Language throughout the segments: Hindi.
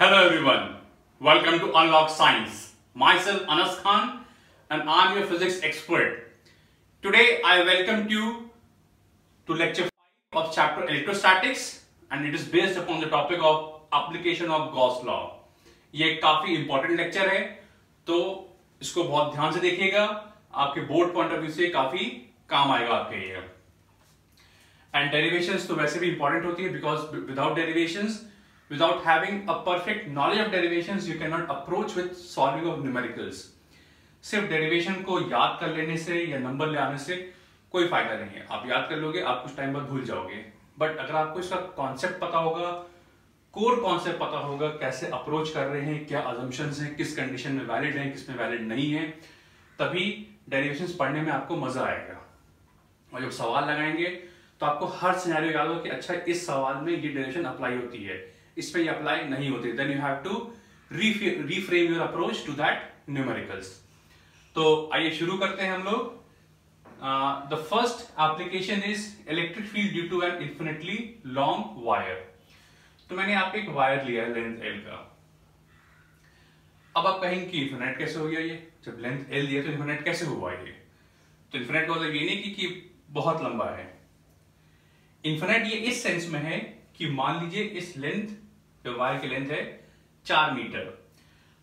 Hello everyone, welcome to Unlock Science. Myself Anas Khan and I am your physics expert. Today I welcome you to lecture 5 of chapter Electrostatics and it is based upon the topic of application of Gauss law. ये एक काफी important lecture है तो इसको बहुत ध्यान से देखिएगा, आपके बोर्ड पॉइंट ऑफ व्यू से काफी काम आएगा आपके लिए. एंड डेरिवेशंस तो वैसे भी इंपॉर्टेंट होती है because without derivations without having a perfect knowledge of derivations you cannot approach with solving of numericals. सिर्फ डेरिवेशन को याद कर लेने से या नंबर ले आने से कोई फायदा नहीं है. आप याद कर लोगे, आप कुछ टाइम बाद भूल जाओगे. बट अगर आपको इसका कॉन्सेप्ट पता होगा, कोर कॉन्सेप्ट पता होगा, कैसे अप्रोच कर रहे हैं, क्या अजम्पशंस हैं, किस कंडीशन में वैलिड हैं, किस में वैलिड नहीं है, तभी डेरिवेशंस पढ़ने में आपको मजा आएगा. और जब सवाल लगाएंगे तो आपको हर सिनेरियो याद होगा कि अच्छा इस सवाल में ये डेरिवेशन अप्लाई होती है, इसमें ये अप्लाई नहीं होती. Then you have to reframe your approach to that numericals. तो आइए शुरू करते हैं हम लोग. The first application is electric field due to an infinitely long wire. तो मैंने यहाँ पे एक वायर लिया है लेंथ एल का. अब आप कहेंगे कि इन्फिनिट कैसे हो गया ये, जब लेंथ एल दिया तो इन्फिनिट कैसे हुआ ये. तो इन्फिनिट का मतलब ये नहीं कि बहुत लंबा है. इन्फिनिट ये इस सेंस में है कि मान लीजिए इस लेंथ, जो वायर की लेंथ है 4 मीटर,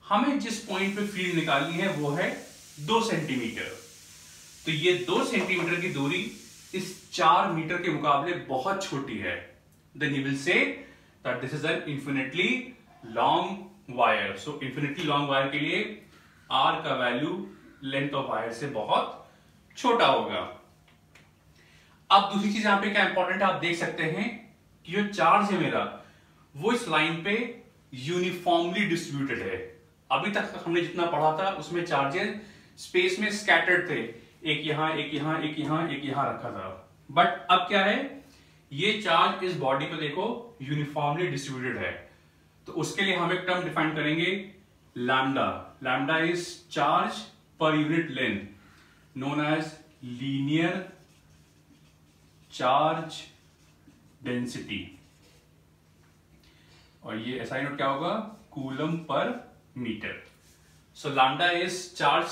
हमें जिस पॉइंट पे फील्ड निकालनी है वो है 2 सेंटीमीटर. तो ये 2 सेंटीमीटर की दूरी इस 4 मीटर के मुकाबले बहुत छोटी है. Then you will say that this is an infinitely long wire. So infinitely long wire के लिए आर का वैल्यू लेंथ ऑफ वायर से बहुत छोटा होगा. अब दूसरी चीज यहां पे क्या इंपॉर्टेंट है, आप देख सकते हैं कि जो चार्ज है मेरा वो इस लाइन पे यूनिफॉर्मली डिस्ट्रीब्यूटेड है. अभी तक हमने जितना पढ़ा था उसमें चार्जेस स्पेस में स्कैटर्ड थे, एक यहां एक यहां एक यहां एक यहां रखा था. बट अब क्या है, ये चार्ज इस बॉडी पे देखो यूनिफॉर्मली डिस्ट्रीब्यूटेड है. तो उसके लिए हम एक टर्म डिफाइन करेंगे lambda. Lambda is charge per unit length known as linear charge density. और ये एसआई नोट क्या होगा, coulomb per metre. So lambda is charge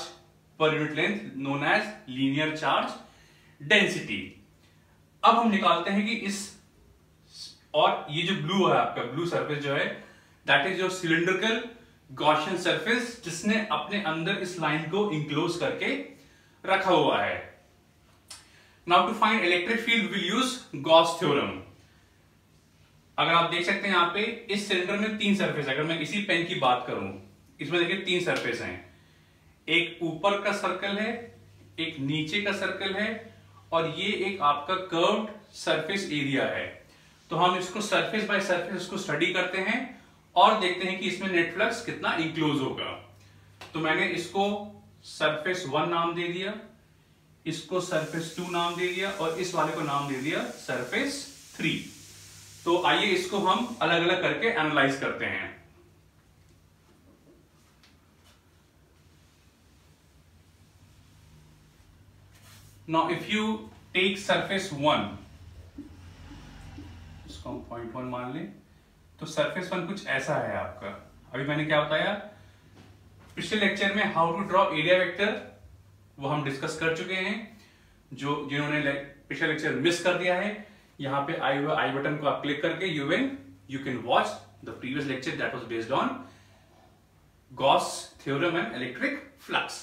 per unit length known as linear charge density. अब हम निकालते हैं कि इस, और ये जो ब्लू है आपका, ब्लू सरफेस जो है that is your cylindrical Gaussian surface, जिसने अपने अंदर इस लाइन को इंक्लोज करके रखा हुआ है. Now to find electric field will use Gauss theorem. अगर आप देख सकते हैं यहां पे इस सिलेंडर में 3 सरफेस है. अगर मैं इसी पेन की बात करूं, इसमें देखिए 3 सरफेस हैं. एक ऊपर का सर्कल है, एक नीचे का सर्कल है, और ये एक आपका कर्व्ड सरफेस एरिया है. तो हम इसको सरफेस बाय सरफेस इसको स्टडी करते हैं और देखते हैं कि इसमें नेट फ्लक्स कितना इंक्लोज होगा. तो मैंने इसको सरफेस 1 नाम दे दिया, इसको सरफेस 2 नाम दे दिया और इस वाले को नाम दे दिया सरफेस 3. तो आइए इसको हम अलग अलग करके एनालाइज करते हैं. Now if you take surface 1, इसको हम पॉइंट 1 मान लें, तो सरफेस 1 कुछ ऐसा है आपका. अभी मैंने क्या बताया पिछले लेक्चर में, how to draw area vector, वो हम डिस्कस कर चुके हैं. जिन्होंने पिछले लेक्चर मिस कर दिया है, यहां पे आई बटन को आप क्लिक करके you can watch the previous lecture that was based on Gauss theorem and electric flux.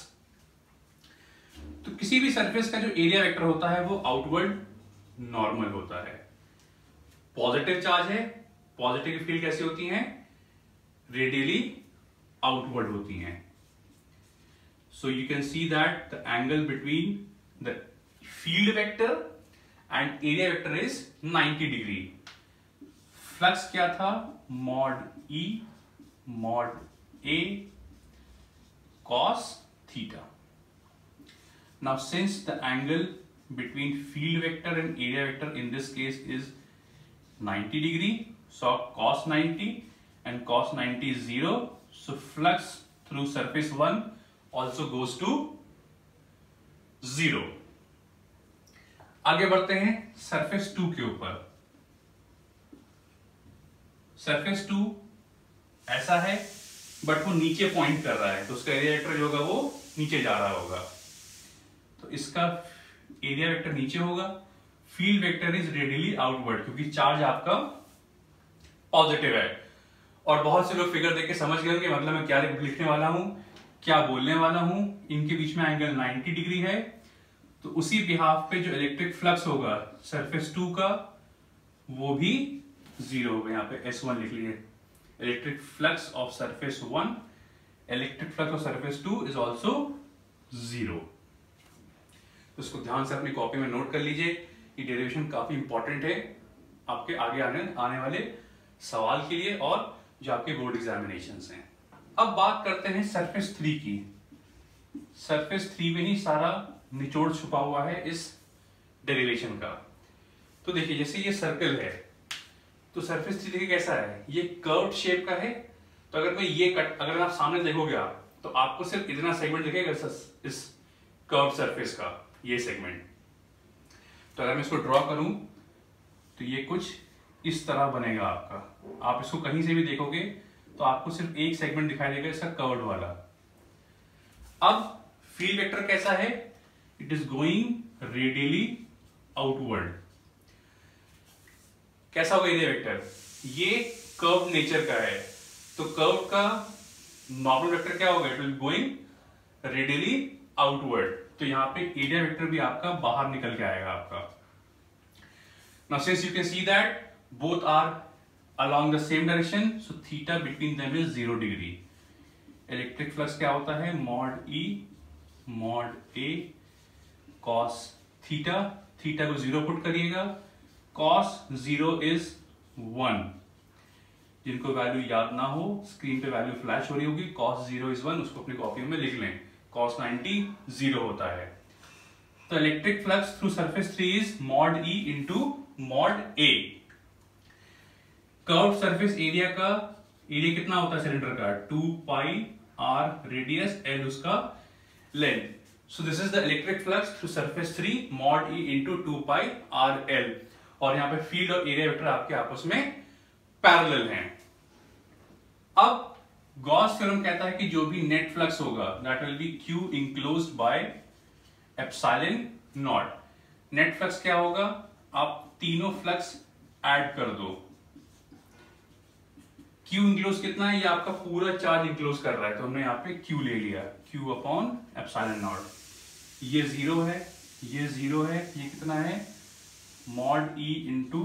तो किसी भी सरफेस का जो एरिया वेक्टर होता है वो आउटवर्ड नॉर्मल होता है. पॉजिटिव चार्ज है, पॉजिटिव फील्ड कैसी होती हैं, रेडियली आउटवर्ड होती हैं. So you can see that the angle between the field vector and area vector is 90 degree. Flux क्या था, mod E mod A cos theta. Now since the angle between field vector and area vector in this case is 90 degree, so cos 90 and cos 90 is 0, so flux through surface 1 also goes to 0. आगे बढ़ते हैं सरफेस 2 के ऊपर. सरफेस 2 ऐसा है बट वो नीचे पॉइंट कर रहा है, तो उसका एरिया वेक्टर जो होगा वो नीचे जा रहा होगा, तो इसका एरिया वेक्टर नीचे होगा। Field vector is radially outward, क्योंकि चार्ज आपका पॉजिटिव है। और बहुत से लोग फिगर देख के समझ गए कि मतलब मैं क्या लिखने वाला हूं, क्या बोलने वाला हूं। इनके बीच में एंगल 90 डिग्री है, तो उसी बिहाफ पे जो इलेक्ट्रिक फ्लक्स होगा सरफेस 2 का वो भी जीरो होगा। यहाँ पे S1 लिख लीजिए, electric flux of surface 1, electric flux of surface 2 is also zero. तो इसको ध्यान से अपनी कॉपी में नोट कर लीजिए, ये डेरिवेशन काफी इंपॉर्टेंट है आपके आगे आने वाले सवाल के लिए और जो आपके बोर्ड एग्जामिनेशंस हैं। अब बात करते हैं सरफेस 3 की। सरफेस 3 में ही सारा निचोड़ छुपा हुआ है इस डेरिवेशन का। तो देखिए जैसे ये सर्कल है, तो सरफेस 3 देखिए कैसा है, ये कर्व्ड शेप का है। तो अगर मैं ये अगर आप सामने देखोगे आप, तो आपको सिर्फ इतना सेगमेंट दिखेगा इस कर्व्ड सरफेस का, ये सेगमेंट। तो अगर मैं इसको ड्रॉ करूं तो ये कुछ इस तरह बनेगा आपका। आप इसको कहीं से भी देखोगे तो आपको सिर्फ एक सेगमेंट दिखाई देगा इसका कर्व्ड वाला। अब फील्ड वेक्टर कैसा है, it is going radially outward. कैसा होगा एरिया वेक्टर, ये कर्व नेचर का है, तो कर्व का नॉर्मल वेक्टर क्या होगा, it will going radially outward. तो यहां पे एरिया वेक्टर भी आपका बाहर निकल के आएगा आपका। Now since you can see that both are along the same direction, so theta between them is 0 degree. Electric flux क्या होता है, mod E mod A cos theta, theta को 0 पुट करिएगा, cos 0 is 1। जिनको वैल्यू याद ना हो स्क्रीन पे वैल्यू फ्लैश हो रही होगी, cos 0 is 1, उसको अपनी कॉपी में लिख लें, cos 90 0 होता है। तो electric flux through surface 3 is mod E into mod A। Curve surface area का एरिया कितना होता है सिलेंडर का, 2 पाई r रेडियस l उसका length. So this is the electric flux through surface 3 mod E into 2 pi r l। और यहाँ पे फील्ड और एरिया वेक्टर आपके आपस में पैरेलल हैं। अब गॉस थ्योरम कहता है कि जो भी नेट फ्लक्स होगा that will B q enclosed by epsilon not. Net flux क्या होगा, आप तीनों फ्लक्स ऐड कर दो, Q इंक्लोज कितना है, ये आपका पूरा चार्ज इंक्लोज कर रहा है, तो हमने यहाँ पे Q ले लिया, Q अपॉन एप्सिलॉन नॉट। ये 0 है, ये 0 है, ये कितना है, mod E into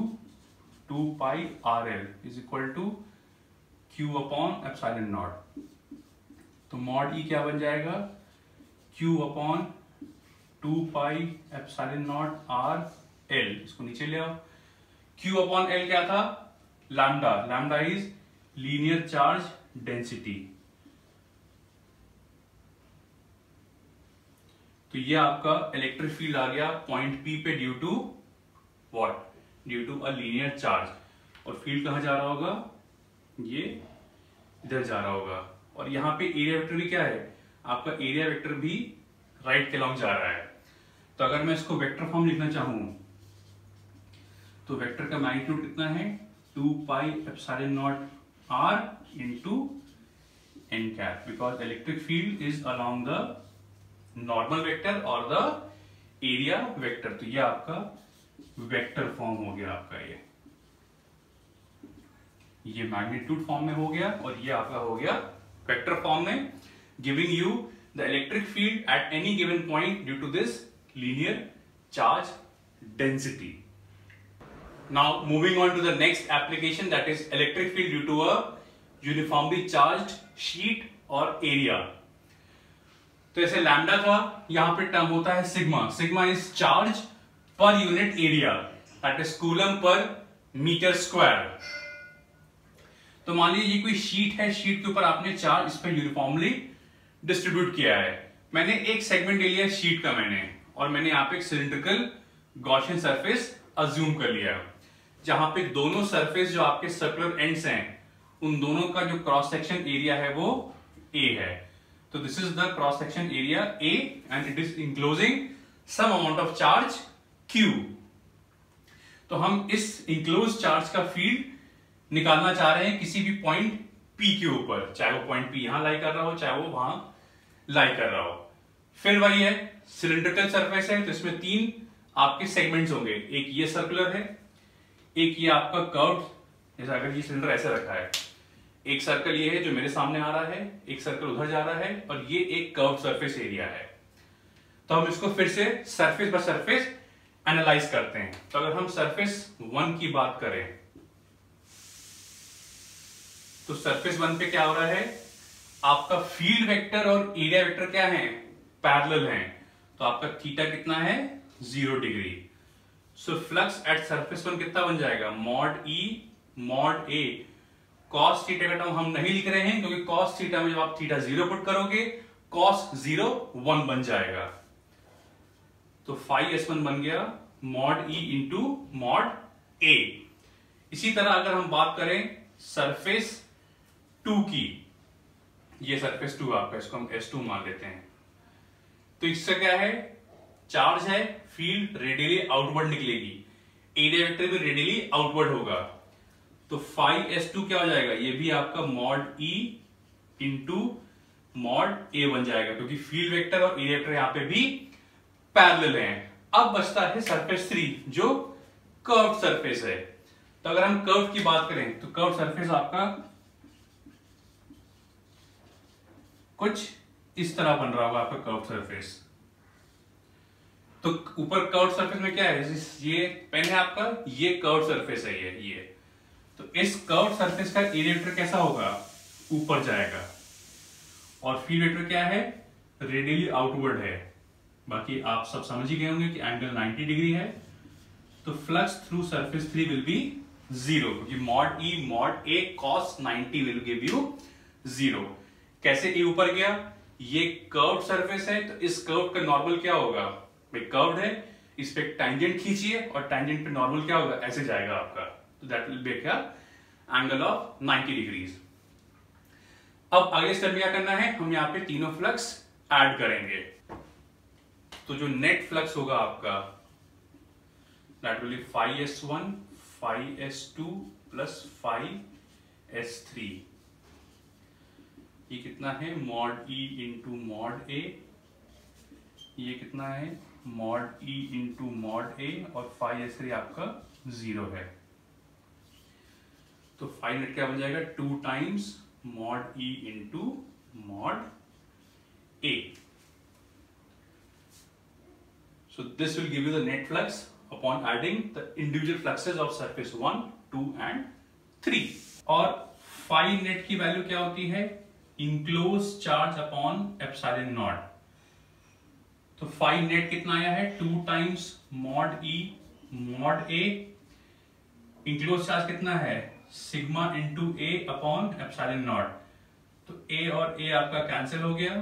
2 pi RL is equal to Q upon epsilon naught. तो मॉड E क्या बन जाएगा, Q upon 2 pi epsilon naught RL, इसको नीचे ले आओ। Q अपॉन L क्या था, lambda, lambda is linear charge density. तो ये आपका इलेक्ट्रिक फील्ड आ गया पॉइंट P पे due to what, due to a linear charge. और फील्ड कहां जा रहा होगा, ये इधर जा रहा होगा। और यहां पे एरिया वेक्टर भी क्या है, आपका एरिया वेक्टर भी राइट के अलॉन्ग जा रहा है। तो अगर मैं इसको वेक्टर फॉर्म लिखना चाहूं तो वेक्टर का मैग्नीट्यूड कितना है, 2 pi epsilon not r into n cap, because electric field is along the normal vector or the area vector। तो ये आपका वेक्टर फॉर्म हो गया आपका, ये मैग्नीट्यूड फॉर्म में हो गया और ये आपका हो गया वेक्टर फॉर्म में, giving you the electric field at any given point due to this linear charge density. Now moving on to the next application, that is electric field due to a uniformly charged sheet or area। तो ऐसे लैम्डा था, यहां पे टर्म होता है sigma. Sigma is charge per unit area, that is coulomb per metre square. तो मान लीजिए ये कोई शीट है, शीट के ऊपर आपने चार्ज इस पर यूनिफॉर्मली डिस्ट्रीब्यूट किया है। मैंने एक सेगमेंट ले लिया शीट का मैंने, और मैंने यहाँ पे एक सिलिंड्रिकल गॉसियन सरफेस अज्यूम कर लिया, जहां पे दोनों सरफेस जो आपके सर्कुलर एंड्स हैं उन दोनों का जो क्रॉस सेक्शन एरिया है वो A है। तो this is the cross section area A and it is enclosing some amount of charge Q। तो हम इस इंक्लोज चार्ज का फील्ड निकालना चाह रहे हैं किसी भी पॉइंट P के ऊपर, चाहे वो पॉइंट P यहां लाई कर रहा हो चाहे वो वहां लाई कर रहा हो। फिर वही है, सिलिंड्रिकल सरफेस है तो इसमें 3 आपके सेगमेंट्स होंगे, एक ये सर्कुलर है, एक ये आपका कर्व, जैसे अगर ये सिलेंडर ऐसे रखा है, एक सर्कल ये है जो मेरे सामने आ रहा है, एक सर्कल उधर जा रहा है और ये एक कर्व सरफेस एरिया है। तो हम इसको फिर से सरफेस बाय सरफेस एनालाइज करते हैं। तो अगर हम सरफेस 1 की बात करें तो सरफेस 1 पे क्या हो रहा है, आपका फील्ड वेक्टर और एरिया वेक्टर क्या है, पैरेलल हैं। तो आपका थीटा कितना है, 0 degree. So flux at surface 1 कितना बन जाएगा, मॉड ई मॉड ए। कॉस थीटा का टर्म हम नहीं लिख रहे हैं क्योंकि कॉस थीटा में जब आप थीटा 0 पुट करोगे कॉस 0 1 बन जाएगा। तो फाई S1 बन गया मॉड ई इंटू मॉड ए। इसी तरह अगर हम बात करें सरफेस 2 की, ये सरफेस 2 आपका, इसको हम S2 मान लेते हैं। तो इससे क्या है, चार्ज है, फील्ड रेडियली आउटवर्ड निकलेगी, एरिया वेक्टर भी रेडियली आउटवर्ड होगा। तो फाई S2 क्या हो जाएगा, ये भी आपका मॉड ई इंटू मॉड ए बन जाएगा क्योंकि फील्ड वेक्टर और एरिया वेक्टर यहां पे भी पैरेलल हैं। अब बचता है सरफेस 3 जो कर्व सरफेस है। तो अगर हम कर्व की बात करें तो कर्व सरफेस आपका कुछ इस तरह बन रहा होगा, आपका कर्व सरफेस। तो ऊपर कर्व सरफेस में क्या है, ये पेन है आपका, ये कर्व सरफेस है ये। तो इस कर्व सरफेस का एरिया वेक्टर कैसा होगा, ऊपर जाएगा, और फील्ड वेक्टर क्या है, रेडियली आउटवर्ड है। बाकी आप सब समझ ही गए होंगे कि एंगल 90 डिग्री है। तो flux through surface 3 will be 0 क्योंकि mod E mod A cos 90 will give you 0। कैसे ए ऊपर गया, ये कर्व सरफेस है तो इस कर्व का नॉर्मल क्या होगा, भाई कर्व्ड है, इस पे टैंजेंट खींचिए और टैंजेंट पे नॉर्मल क्या होगा, ऐसे जाएगा आपका। तो दैट विल बी क्या, एंगल ऑफ 90 डिग्रीज। अब अगले स्टेप में क्या करना है, हम यहाँ पे तीनों फ्लक्स ऐड करेंगे। तो जो नेट फ्लक्स होगा आपका that will be phi S1 phi S2 plus phi S3। ये कितना है, mod E into mod A, ये कितना है, mod E into mod A, और फाई S3 आपका 0 है। तो फाई नेट क्या बन जाएगा, 2 times mod E into mod A. So this will give you the net flux upon adding the individual fluxes of surface 1, 2 and 3। और phi net की वैल्यू क्या होती है, enclosed charge upon epsilon naught। तो phi net कितना आया है, 2 टाइम्स मॉड ई मॉड ए, enclosed charge कितना है, सिग्मा इंटू ए अपॉन एप्सिलॉन नॉट। तो ए और ए आपका कैंसिल हो गया,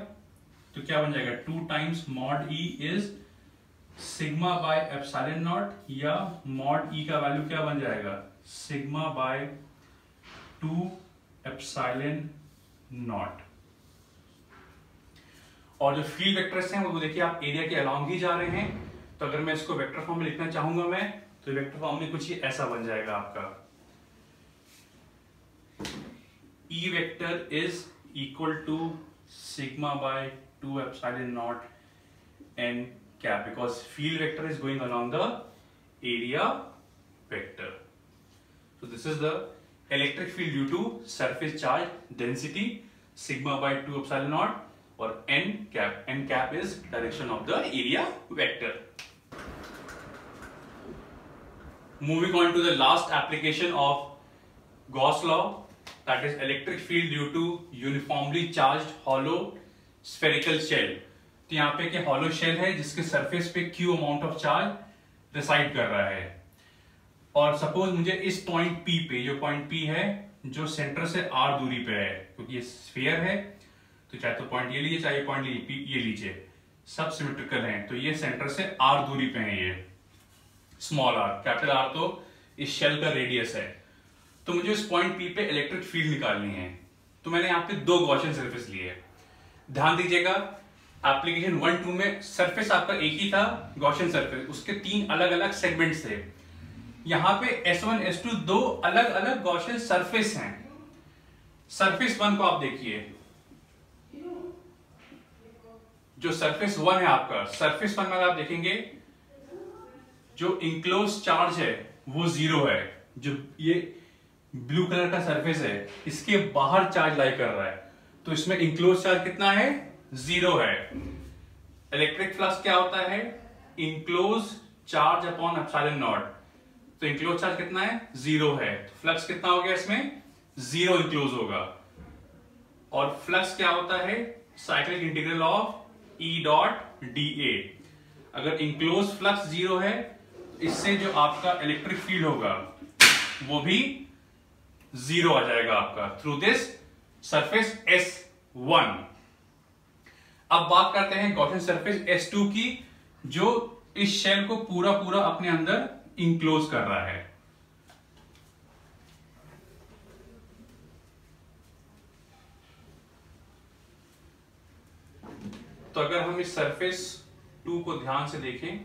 तो क्या बन जाएगा, 2 times mod E is sigma by epsilon not, या मॉड ई का वैल्यू क्या बन जाएगा, सिग्मा बाय 2 एप्सिलॉन नॉट। और जो फील्ड वेक्टर्स हैं वो देखिए आप एरिया के अलोंग ही जा रहे हैं। तो अगर मैं इसको वेक्टर फॉर्म में लिखना चाहूंगा मैं, तो वेक्टर फॉर्म में कुछ ही ऐसा बन जाएगा आपका, E vector is equal to sigma by 2 epsilon naught n cap because field vector is going along the area vector. So this is the electric field due to surface charge density sigma by 2 epsilon naught or n cap. N cap is direction of the area vector. Moving on to the last application of Gauss law, that is electric field due to uniformly charged hollow spherical shell। तो यहाँ पे क्या hollow shell है जिसके सरफेस पे Q amount of charge reside कर रहा है। और सपोज मुझे इस पॉइंट P पे, जो पॉइंट P है जो सेंटर से R दूरी पे है, क्योंकि ये स्फीयर है तो चाहे तो पॉइंट ये लीजिए चाहे पॉइंट ये लीजिए, सब सिमेट्रिकल हैं। तो ये सेंटर से R दूरी पे है, ये स्मॉल r, कैपिटल R तो इस शेल का रेडियस है। तो मुझे उस पॉइंट P पे इलेक्ट्रिक फील्ड निकालनी है। तो मैंने यहाँ पे 2 गॉसियन सरफेस लिए। ध्यान दीजिएगा एप्लीकेशन 1, 2 में सरफेस आपका एक ही था, गॉसियन सरफेस, उसके 3 अलग अलग सेगमेंट्स थे। यहाँ पे S1 S2 2 अलग अलग गॉसियन सरफेस हैं। सरफेस 1 को आप देखिए, जो सरफेस 1 है आपका, सरफेस 1 में आप देखेंगे जो इंक्लोज चार्ज है वो 0 है। जो ये ब्लू कलर का सरफेस है इसके बाहर चार्ज लाई कर रहा है, तो इसमें इंक्लोज चार्ज कितना है? 0 है। इलेक्ट्रिक फ्लक्स क्या होता है? Enclose charge upon epsilon naught. तो इंक्लोज चार्ज कितना है? 0 है। तो फ्लक्स कितना हो गया इसमें? 0 इंक्लोज होगा। और फ्लक्स क्या होता है? Cyclic integral of E dot dA। अगर इंक्लोज फ्लक्स 0 है, इससे जो आपका इलेक्ट्रिक फील्ड होगा वो भी 0 आ जाएगा आपका थ्रू दिस सरफेस S1। अब बात करते हैं गॉसियन सरफेस S2 की, जो इस शेल को पूरा पूरा अपने अंदर इंक्लोज कर रहा है। तो अगर हम इस सरफेस 2 को ध्यान से देखें,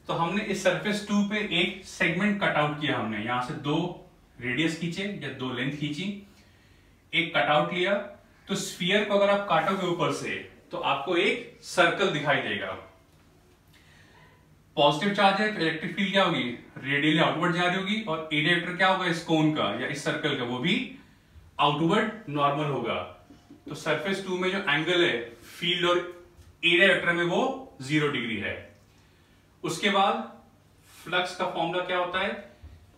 तो हमने इस सरफेस 2 पे एक सेगमेंट कट आउट किया। हमने यहां से 2 रेडियस खींचे या 2 लेंथ खींची, एक कट आउट लिया। तो स्फीयर को अगर आप काटोगे ऊपर से तो आपको एक सर्कल दिखाई देगा। पॉजिटिव चार्ज है तो इलेक्ट्रिक फील्ड क्या होगी? रेडियली आउटवर्ड जा रही होगी। और एरिया वेक्टर क्या होगा इस कोन का या इस सर्कल का? वो भी आउटवर्ड नॉर्मल होगा। तो सरफेस 2 में जो एंगल है फील्ड और एरिया वेक्टर में वो 0 डिग्री है। उसके बाद फ्लक्स का फॉर्मूला क्या होता है?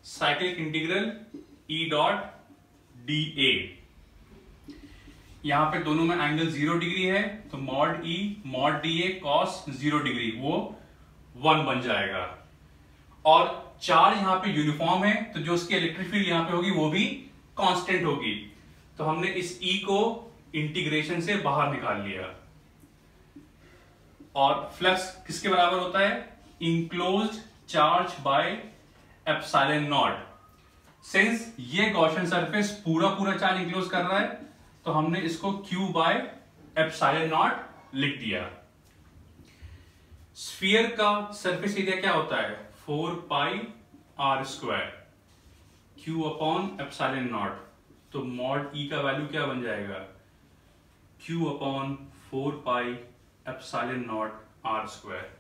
Cyclic integral E dot dA। यहां पे दोनों में एंगल 0 डिग्री है, तो mod E mod dA cos 0 degree वो 1 बन जाएगा। और चार्ज यहां पे यूनिफॉर्म है, तो जो उसकी इलेक्ट्रिक फील्ड यहां पे होगी वो भी कांस्टेंट होगी। तो हमने इस E को इंटीग्रेशन से बाहर निकाल लिया। और फ्लक्स किसके बराबर होता है? Enclosed charge by epsilon not. Since ये गॉसियन सरफेस पूरा पूरा चार्ज इंक्लोज कर रहा है, तो हमने इसको Q बाय एप्सिलॉन नॉट लिख दिया। स्फीयर का सरफेस एरिया क्या होता है? 4 पाई r square Q upon epsilon naught. तो मॉड E का वैल्यू क्या बन जाएगा? Q upon 4 pi epsilon not r square.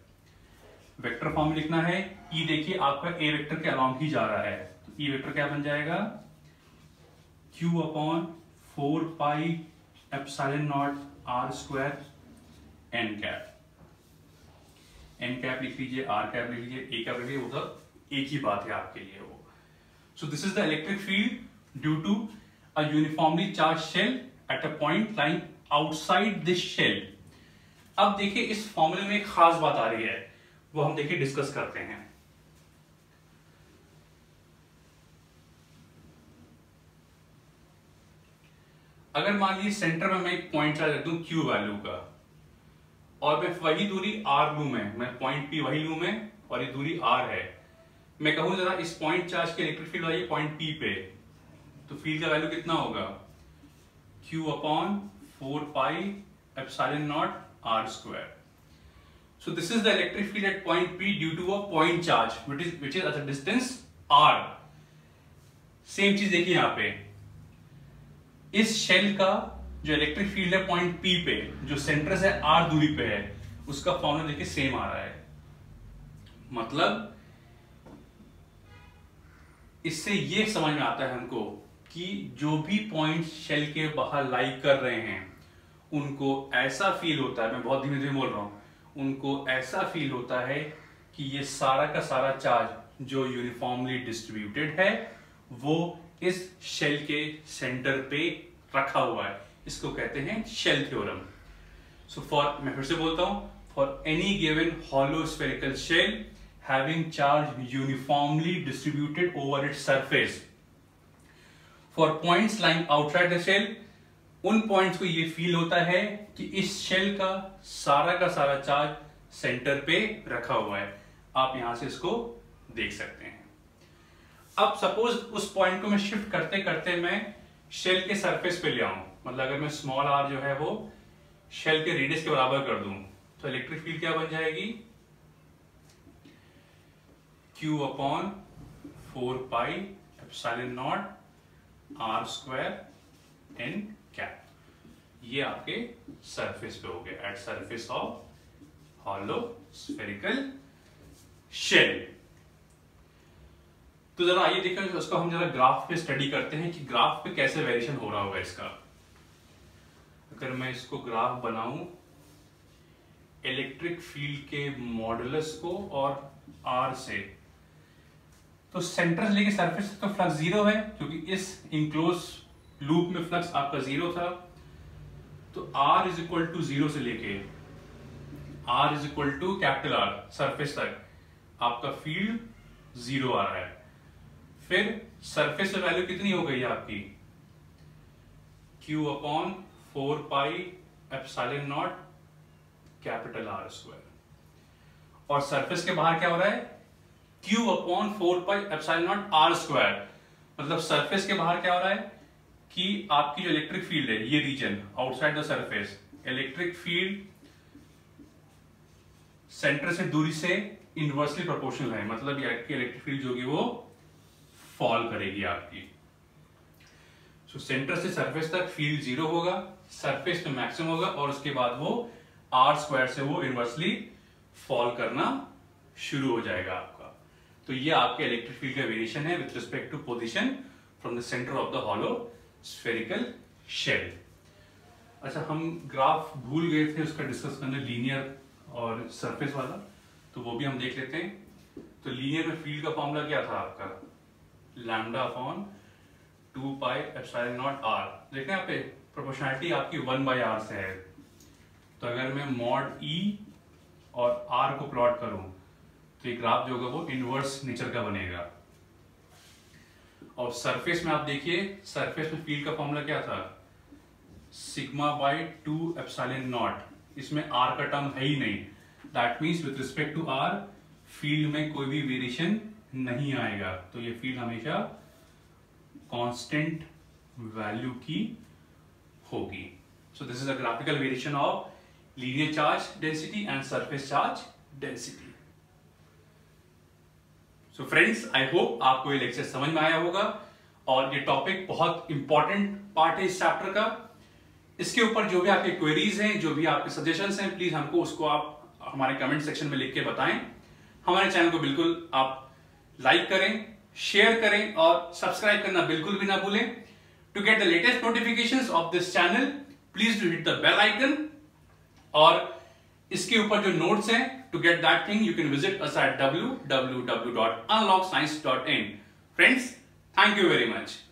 Vector form में लिखना है। E देखिए आपका A वेक्टर के अलोंग ही जा रहा है, तो E वेक्टर क्या बन जाएगा? Q upon 4 pi epsilon not r square n cap. n cap लिख लीजिए, r कैप लिख लीजिए, a कैप लिख लीजिए, वो सब एक ही बात है आपके लिए वो। So this is the electric field due to a uniformly charged shell at a point lying outside this shell. अब देखिए इस फॉर्मूले में एक खास बात आ रही है, वो हम देखिए डिस्कस करते हैं। अगर मान लीजिए सेंटर में मैं एक पॉइंट चार्ज रख दूं Q वैल्यू का, और मैं वही दूरी R लूं, मैं पॉइंट P वही लूं मैं, और ये दूरी R है। मैं कहूं जरा इस पॉइंट चार्ज की इलेक्ट्रिक फील्ड आई है पॉइंट P पे, तो फील्ड का वैल्यू कितना होगा? Q upon 4 pi epsilon not R square. So this is the electric field at point P due to a point charge which is at a distance R। Same चीज देखिए यहां पे, इस शेल का जो इलेक्ट्रिक फील्ड है पॉइंट P पे, जो सेंटर से R दूरी पे है, उसका फॉर्मूला देखिए सेम आ रहा है। मतलब इससे ये समझ में आता है हमको कि जो भी पॉइंट शेल के बाहर लाई कर रहे हैं उनको ऐसा फील होता है, मैं बहुत धीमे धीमे बोल रहा हूं, उनको ऐसा फील होता है कि ये सारा का सारा चार्ज जो यूनिफॉर्मली डिस्ट्रीब्यूटेड है वो इस शेल के सेंटर पे रखा हुआ है। इसको कहते हैं शेल थ्योरम। सो मैं फिर से बोलता हूं, for any given hollow spherical shell having charge uniformly distributed over its surface, for points lying outside the shell, उन पॉइंट्स को ये फील होता है कि इस शेल का सारा चार्ज सेंटर पे रखा हुआ है। आप यहां से इसको देख सकते हैं। अब सपोज उस पॉइंट को मैं शिफ्ट करते करते मैं शेल के सरफेस पे ले आऊं, मतलब अगर मैं स्मॉल r जो है वो शेल के रेडियस के बराबर कर दूं, तो इलेक्ट्रिक फील्ड क्या बन जाएगी? Q upon 4 pi epsilon naught R square N cap. ये आपके सरफेस पे हो गया at surface of hollow spherical shell. तो जरा आइए देखते हैं उसको हम जरा ग्राफ पे स्टडी करते हैं कि ग्राफ पे कैसे वेरिएशन हो रहा होगा इसका। अगर मैं इसको ग्राफ बनाऊं इलेक्ट्रिक फील्ड के मॉडुलस को और आर से, तो सेंटर से लेके सरफेस तक तो फ्लक्स जीरो है क्योंकि इस इंक्लोज लूप में फ्लक्स आपका जीरो था। तो R is equal to zero से लेके R is equal to capital R surface तक आपका फील्ड जीरो आ रहा है। फिर सरफेस पे वैल्यू कितनी हो गई है आपकी Q upon 4 pi epsilon naught capital R square. और सरफेस के बाहर क्या हो रहा है Q upon 4 pi epsilon naught R square. मतलब सरफेस के बाहर क्या हो रहा है कि आपकी जो इलेक्ट्रिक फील्ड है ये region outside the surface, electric field centre से दूरी से इनवर्सली प्रोपोर्शनल है। मतलब ये आपकी इलेक्ट्रिक फील्ड जो होगी वो फॉल करेगी आपकी। सो सेंटर से सरफेस तक फील्ड जीरो होगा, सरफेस पे मैक्सिमम होगा और उसके बाद वो आर स्क्वायर से वो इनवर्सली फॉल करना शुरू हो जाएगा आपका। तो ये आपके इलेक्ट्रिक फील्ड का वेरिएशन है with respect to position from the centre of the hollow spherical shell. अच्छा, हम ग्राफ भूल गए थे उसका डिस्कस करने, लीनियर और सरफेस वाला, तो वो भी हम देख लेते हैं। तो लीनियर में फील्ड का फॉर्मूला क्या था आपका lambda upon 2 pi epsilon naught R. देखते हैं यहाँ पे प्रोपोर्शनलिटी आपकी 1 बाई आर से है। तो अगर मैं मॉड ई और आर को प्लॉट करूं तो ये ग्राफ जो होगा वो इनवर्स नेचर का बनेगा। और सरफेस में आप देखिए, सरफेस में फील्ड का फॉर्मूला क्या था सिग्मा बाई 2 एप्सिलॉन नॉट। इसमें आर का टर्म है ही नहीं, that means with respect to R field में कोई भी वेरिएशन नहीं आएगा। तो ये फील्ड हमेशा कांस्टेंट वैल्यू की होगी। सो this is a graphical variation of linear charge density and surface charge density. So friends, I hope आपको ये लेक्चर समझ में आया होगा और ये टॉपिक बहुत इंपॉर्टेंट पार्ट है इस चैप्टर का। इसके ऊपर जो भी आपके क्वेरीज हैं, जो भी आपके सजेशंस हैं, प्लीज हमको उसको आप हमारे कमेंट सेक्शन में लिख के बताएं। हमारे चैनल को बिल्कुल आप लाइक करें, शेयर करें और सब्सक्राइब करना बिल्कुल भी ना भूलें। To get the latest notifications of this channel please do hit the bell icon. और इसके ऊपर जो नोट्स हैं, to get that thing you can visit us at www.unlockscience.in। Friends, thank you very much.